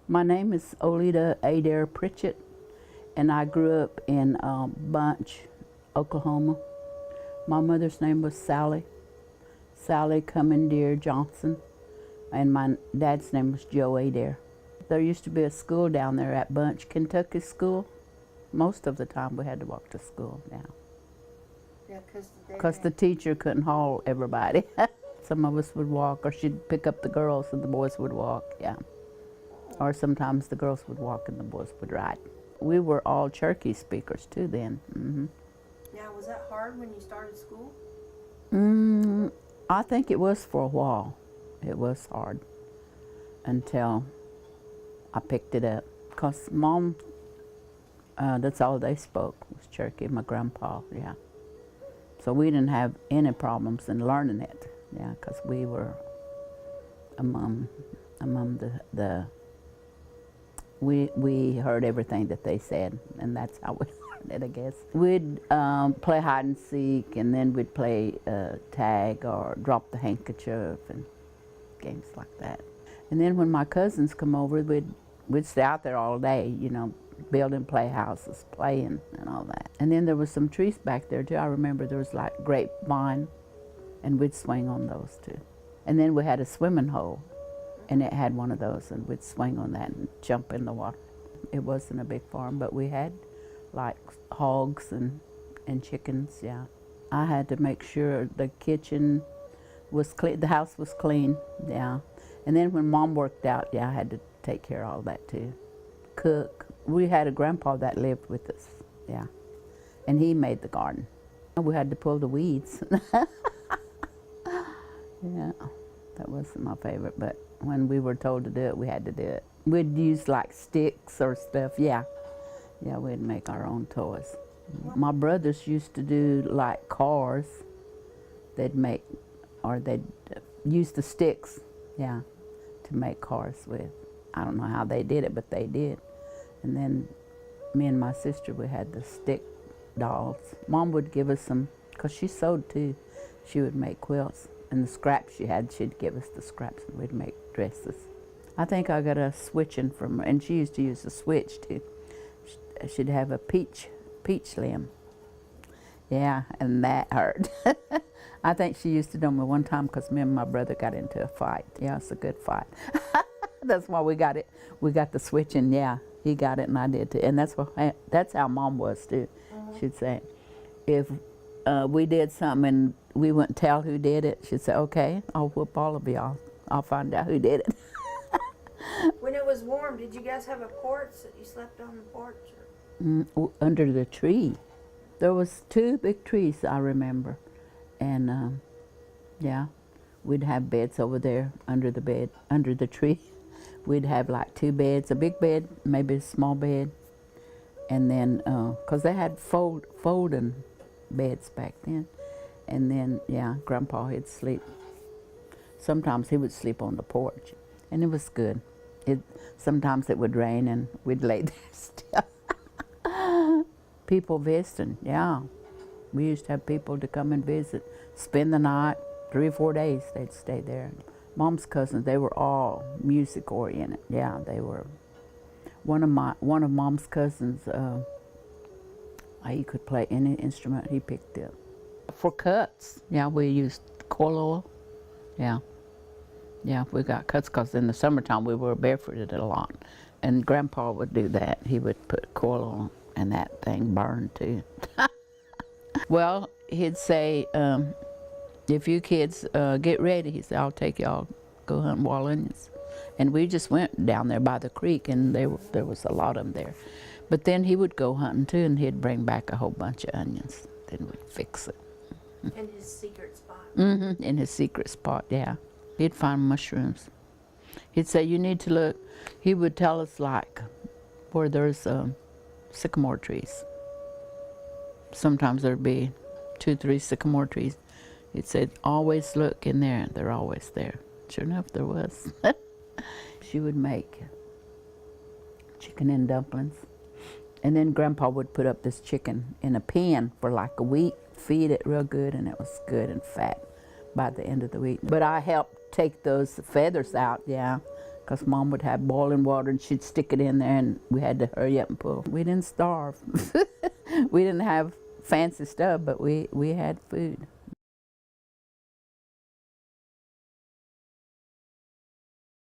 My name is Oleta Pritchett, and I grew up in Bunch, Oklahoma. My mother's name was Sally Commandeer Johnson, and my dad's name was Joe Adair. There used to be a school down there at Bunch, Kentucky School. Most of the time we had to walk to school now. Yeah, Because the teacher couldn't haul everybody. Some of us would walk, or she'd pick up the girls and the boys would walk, yeah. Or sometimes the girls would walk and the boys would ride. We were all Cherokee speakers too then. Now, was that hard when you started school? I think it was for a while. It was hard until I picked it up. Because Mom, that's all they spoke was Cherokee, my grandpa, yeah. So we didn't have any problems in learning it, yeah, because we were among we heard everything that they said, and that's how we learned it, I guess. We'd play hide and seek, and then we'd play tag or drop the handkerchief and games like that. And then when my cousins come over, we'd stay out there all day, you know, building playhouses, playing and all that. And then there was some trees back there too. I remember there was like grapevine, and we'd swing on those too. And then we had a swimming hole, and it had one of those, and we'd swing on that and jump in the water. It wasn't a big farm, but we had like hogs and chickens, yeah. I had to make sure the kitchen was clean, the house was clean, yeah. And then when Mom worked out, yeah, I had to take care of all that too. Cook. We had a grandpa that lived with us, yeah. And he made the garden. We had to pull the weeds. Yeah, that wasn't my favorite, but when we were told to do it, we had to do it. We'd use like sticks or stuff, yeah. Yeah, we'd make our own toys. My brothers used to do like cars. They'd make, or they'd use the sticks, yeah, to make cars with. I don't know how they did it, but they did. And then me and my sister, we had the stick dolls. Mom would give us some, because she sewed too. She would make quilts. And the scraps she had, she'd give us the scraps and we'd make dresses. I think I got a switching from her, and she used to use a switch too. She'd have a peach limb. Yeah, and that hurt. I think she used to do me one time because me and my brother got into a fight. Yeah, it's a good fight. That's why we got it. We got the switching, yeah. He got it and I did too. And that's how Mom was too. She'd say, if we did something and we wouldn't tell who did it, she'd say, okay, I'll whoop all of y'all. I'll find out who did it. When it was warm, did you guys have a porch that you slept on the porch? Under the tree. There was 2 big trees, I remember. And yeah, we'd have beds over there under the tree. We'd have like 2 beds, a big bed, maybe a small bed. And then, because they had folding beds back then. And then, yeah, Grandpa, he'd sleep. Sometimes he would sleep on the porch, and it was good. Sometimes it would rain, and we'd lay there still. People visiting, yeah. We used to have people to come and visit, spend the night, 3 or 4 days they'd stay there. Mom's cousins, they were all music oriented, yeah, they were. One of Mom's cousins, he could play any instrument he picked up. For cuts, yeah, we used coal oil, yeah. Yeah, we got cuts because in the summertime we were barefooted a lot. And Grandpa would do that. He would put coal oil and that thing burned too. Well, he'd say, if you kids get ready, he said, I'll take y'all, go hunt wild onions. And we just went down there by the creek, and there was a lot of them there. But then he would go hunting too, and he'd bring back a whole bunch of onions. Then we'd fix it. In his secret spot. In his secret spot, yeah. He'd find mushrooms. He'd say, you need to look. He would tell us like where there's sycamore trees. Sometimes there'd be 2, 3 sycamore trees. He'd say, always look in there. They're always there. Sure enough, there was. She would make chicken and dumplings. And then Grandpa would put up this chicken in a pen for like a week, feed it real good, and it was good and fat by the end of the week. But I helped take those feathers out, yeah, because Mom would have boiling water and she'd stick it in there and we had to hurry up and pull. We didn't starve. We didn't have fancy stuff, but we had food.